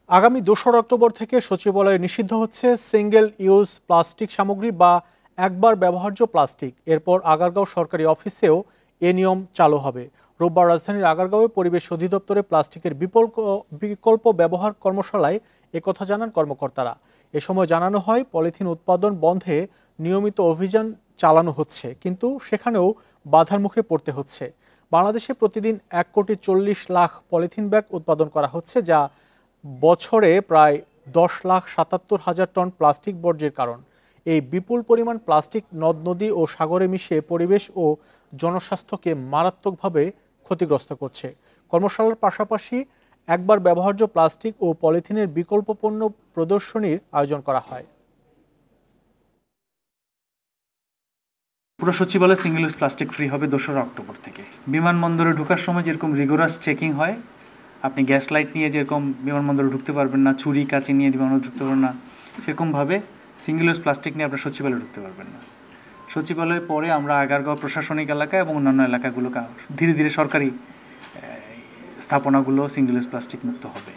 আগামী 2রা অক্টোবর থেকে সচিবালয়ে নিষিদ্ধ হচ্ছে সিঙ্গেল ইউজ প্লাস্টিক সামগ্রী বা একবার ব্যবহার্য প্লাস্টিক। এরপর আগারগাঁও সরকারি অফিসেও এ নিয়ম চালু হবে। রোববার রাজধানীর আগারগাঁওয়ে পরিবেশ অধিদপ্তরে প্লাস্টিকের বিকল্প ব্যবহার কর্মশালায় একথা জানান কর্মকর্তারা। এ সময় জানানো হয়, পলিথিন উৎপাদন বন্ধে নিয়মিত অভিযান চালানো হচ্ছে, কিন্তু সেখানেও বাধার মুখে পড়তে হচ্ছে। বাংলাদেশে প্রতিদিন 1,40,00,000 পলিথিন ব্যাগ উৎপাদন করা হচ্ছে, যা বছরে প্রায় 10,77,000 টন প্লাস্টিক বর্জ্যের কারণ। এই বিপুল পরিমাণ প্লাস্টিক নদ নদী ও সাগরে মিশে পরিবেশ ও জনস্বাস্থ্যকে মারাত্মকভাবে ক্ষতিগ্রস্ত করছে। কর্মশালার পাশাপাশি একবার ব্যবহার্য প্লাস্টিক ও পলিথিনের বিকল্প পণ্য প্রদর্শনীর আয়োজন করা হয়। পুরো সচিবালয় সিঙ্গেল ইউজ প্লাস্টিক ফ্রি হবে 2রা অক্টোবর থেকে। বিমানবন্দরে ঢোকার সময় যেরকম রিগোরাস চেকিং হয়, আপনি গ্যাস লাইট নিয়ে যেরকম বিমানবন্দরে ঢুকতে পারবেন না, ছুরি কাঁচি নিয়ে বিমানবন্দরে ঢুকতে পারবেন না, সেরকমভাবে সিঙ্গেল ইউজ প্লাস্টিক নিয়ে আপনার সচিবালয়ে ঢুকতে পারবেন না। সচিবালয়ের পরে আমরা আগারগাঁও প্রশাসনিক এলাকা এবং অন্যান্য এলাকাগুলোকে ধীরে ধীরে সরকারি স্থাপনাগুলো সিঙ্গেল ইউজ প্লাস্টিক মুক্ত হবে।